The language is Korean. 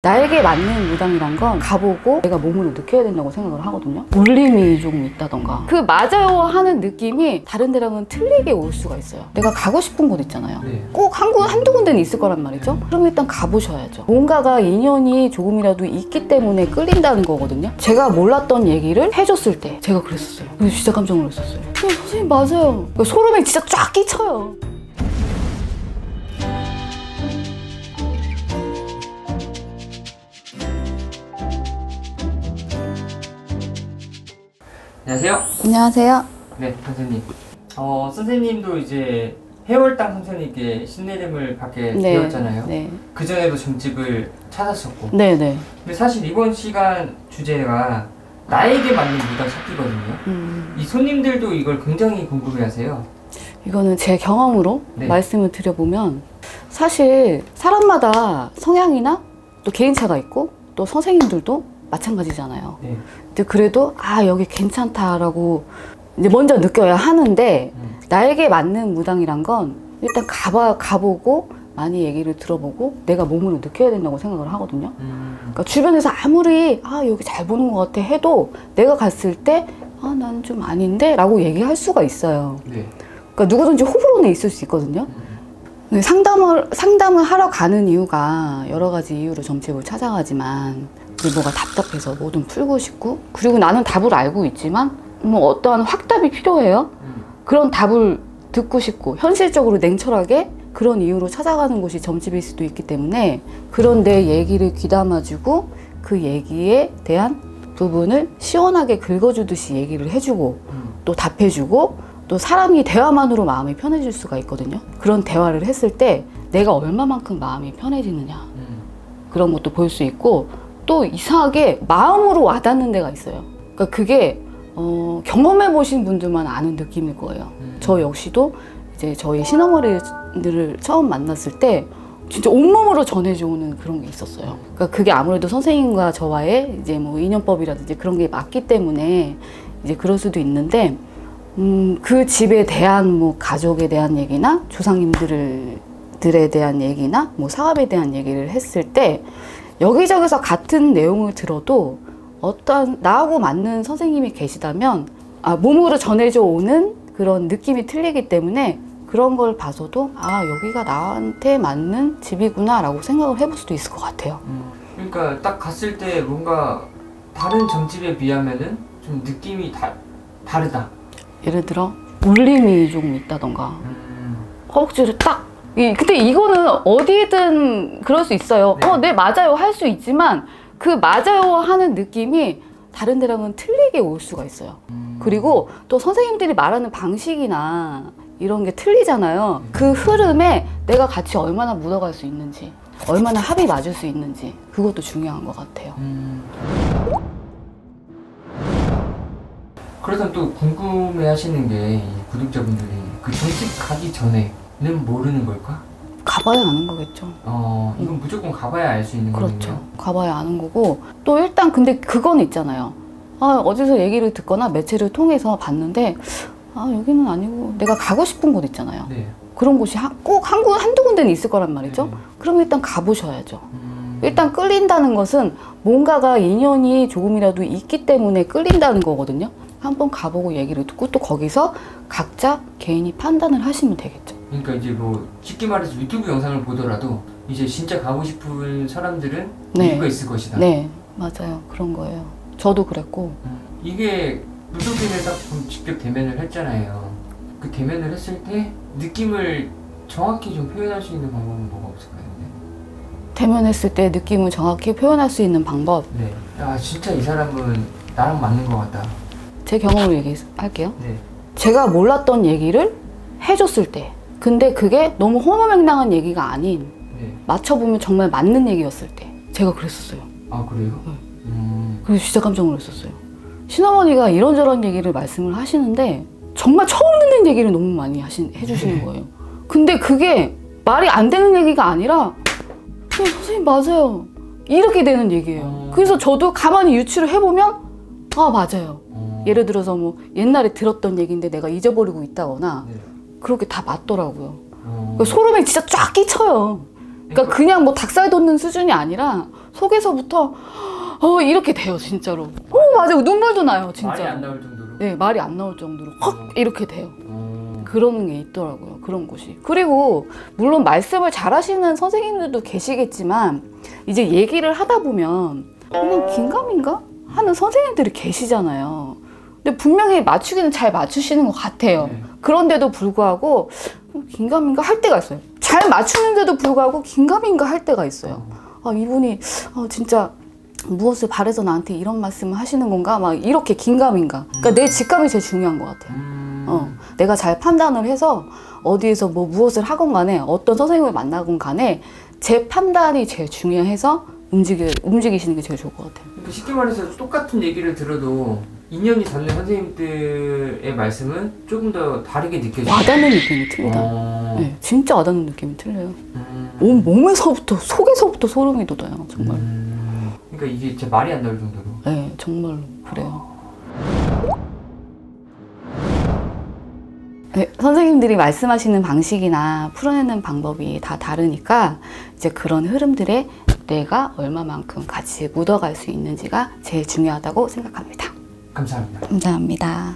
나에게 맞는 무당이란 건 가보고 내가 몸으로 느껴야 된다고 생각을 하거든요. 울림이 조금 있다던가 그 맞아요 하는 느낌이 다른 데랑은 틀리게 올 수가 있어요. 내가 가고 싶은 곳 있잖아요. 꼭 한두 군데는 있을 거란 말이죠. 그럼 일단 가보셔야죠. 뭔가가 인연이 조금이라도 있기 때문에 끌린다는 거거든요. 제가 몰랐던 얘기를 해줬을 때 제가 그랬었어요. 그래서 진짜 깜짝 놀랐었어요. 선생님 맞아요. 소름이 진짜 쫙 끼쳐요. 안녕하세요. 안녕하세요. 네, 선생님. 선생님도 이제 해월당 선생님께 신내림을 받게 되었잖아요. 네. 그 전에도 점집을 찾았었고. 네네. 근데 사실 이번 시간 주제가 나에게 맞는 무당 찾기거든요. 이 손님들도 이걸 굉장히 궁금해하세요. 이거는 제 경험으로 말씀을 드려보면 사실 사람마다 성향이나 또 개인차가 있고 또 선생님들도 마찬가지잖아요. 근데 그래도 여기 괜찮다라고 이제 먼저 느껴야 하는데 나에게 맞는 무당이란 건 일단 가보고 많이 얘기를 들어보고 내가 몸으로 느껴야 된다고 생각을 하거든요. 그러니까 주변에서 아무리 여기 잘 보는 것 같아 해도 내가 갔을 때 난 좀 아닌데 라고 얘기할 수가 있어요. 그러니까 누구든지 호불호는 있을 수 있거든요. 상담을 하러 가는 이유가 여러 가지 이유로 점집을 찾아가지만 뭐가 답답해서 뭐든 풀고 싶고, 그리고 나는 답을 알고 있지만 뭐 어떠한 확답이 필요해요. 그런 답을 듣고 싶고 현실적으로 냉철하게 그런 이유로 찾아가는 곳이 점집일 수도 있기 때문에 그런 내 얘기를 귀담아주고 그 얘기에 대한 부분을 시원하게 긁어주듯이 얘기를 해주고 또 답해주고, 또 사람이 대화만으로 마음이 편해질 수가 있거든요. 그런 대화를 했을 때 내가 얼마만큼 마음이 편해지느냐 그런 것도 볼 수 있고, 또 이상하게 마음으로 와닿는 데가 있어요. 그러니까 그게 경험해 보신 분들만 아는 느낌일 거예요. 저 역시도 이제 저희 신어머니들을 처음 만났을 때 진짜 온몸으로 전해져 오는 그런 게 있었어요. 그러니까 그게 아무래도 선생님과 저와의 이제 뭐 인연법이라든지 그런 게 맞기 때문에 이제 그럴 수도 있는데, 그 집에 대한 뭐 가족에 대한 얘기나 조상님들에 대한 얘기나 뭐 사업에 대한 얘기를 했을 때 여기저기서 같은 내용을 들어도 어떤 나하고 맞는 선생님이 계시다면 몸으로 전해져 오는 그런 느낌이 틀리기 때문에 그런 걸 봐서도 여기가 나한테 맞는 집이구나 라고 생각을 해볼 수도 있을 것 같아요. 그러니까 딱 갔을 때 뭔가 다른 점집에 비하면은 좀 느낌이 다르다. 예를 들어 울림이 조금 있다던가 허벅지를 딱 근데 이거는 어디든 그럴 수 있어요. 네 맞아요 할 수 있지만 그 맞아요 하는 느낌이 다른 데랑은 틀리게 올 수가 있어요. 그리고 또 선생님들이 말하는 방식이나 이런 게 틀리잖아요. 그 흐름에 내가 같이 얼마나 묻어갈 수 있는지, 얼마나 합이 맞을 수 있는지, 그것도 중요한 것 같아요. 그래서 또 궁금해 하시는 게 구독자분들이 그 점집 가기 전에는 모르는 걸까? 가봐야 아는 거겠죠. 이건 무조건 가봐야 알 수 있는 거군요. 그렇죠. 가봐야 아는 거고, 또 일단 근데 그건 있잖아요. 어디서 얘기를 듣거나 매체를 통해서 봤는데 여기는 아니고 내가 가고 싶은 곳 있잖아요. 그런 곳이 꼭 한두 군데는 있을 거란 말이죠. 그럼 일단 가보셔야죠. 일단 끌린다는 것은 뭔가가 인연이 조금이라도 있기 때문에 끌린다는 거거든요. 한번 가보고 얘기를 듣고 또 거기서 각자 개인이 판단을 하시면 되겠죠. 그러니까 이제 뭐 쉽게 말해서 유튜브 영상을 보더라도 이제 진짜 가고 싶은 사람들은 이유가 있을 것이다. 네, 맞아요. 그런 거예요. 저도 그랬고. 이게 무속인을 딱 직접 대면을 했잖아요. 그 대면을 했을 때 느낌을 정확히 좀 표현할 수 있는 방법은 뭐가 없을까요? 대면했을 때 느낌을 정확히 표현할 수 있는 방법? 진짜 이 사람은 나랑 맞는 것 같다. 제 경험을 얘기할게요. 제가 몰랐던 얘기를 해줬을 때, 근데 그게 너무 허무맹랑한 얘기가 아닌 맞춰보면 정말 맞는 얘기였을 때 제가 그랬었어요. 그래요? 그래서 진짜 깜짝 놀랐었어요. 신어머니가 이런저런 얘기를 말씀을 하시는데 정말 처음 듣는 얘기를 너무 많이 해주시는 거예요. 근데 그게 말이 안 되는 얘기가 아니라 선생님 맞아요 이렇게 되는 얘기예요. 그래서 저도 가만히 유추를 해보면 맞아요. 예를 들어서 뭐 옛날에 들었던 얘기인데 내가 잊어버리고 있다거나 그렇게 다 맞더라고요. 그러니까 소름이 진짜 쫙 끼쳐요. 그러니까 그냥 뭐 닭살 돋는 수준이 아니라 속에서부터 이렇게 돼요, 진짜로. 맞아요. 눈물도 나요, 진짜. 말이 안 나올 정도로. 네, 말이 안 나올 정도로 확 이렇게 돼요. 그런 게 있더라고요. 그런 곳이. 그리고 물론 말씀을 잘하시는 선생님들도 계시겠지만 이제 얘기를 하다 보면 그냥 긴가민가 하는 선생님들이 계시잖아요. 근데 분명히 맞추기는 잘 맞추시는 것 같아요. 네. 그런데도 불구하고 긴가민가 할 때가 있어요. 잘 맞추는데도 불구하고 긴가민가 할 때가 있어요. 이분이 진짜 무엇을 바래서 나한테 이런 말씀을 하시는 건가? 막 이렇게 긴가민가. 그러니까 내 직감이 제일 중요한 것 같아요. 내가 잘 판단을 해서 어디에서 무엇을 하건 간에 어떤 선생님을 만나건 간에 제 판단이 제일 중요해서 움직이시는 게 제일 좋을 것 같아요. 그러니까 쉽게 말해서 똑같은 얘기를 들어도 인연이 닿는 선생님들의 말씀은 조금 더 다르게 느껴져요. 와닿는 느낌이 틀리다. 네, 진짜 와닿는 느낌이 틀려요. 온 몸에서부터 속에서부터 소름이 돋아요. 정말. 그러니까 이게 진짜 말이 안 나올 정도로. 네, 정말로 그래요. 네, 선생님들이 말씀하시는 방식이나 풀어내는 방법이 다 다르니까 이제 그런 흐름들에 내가 얼마만큼 같이 묻어갈 수 있는지가 제일 중요하다고 생각합니다. 감사합니다. 감사합니다.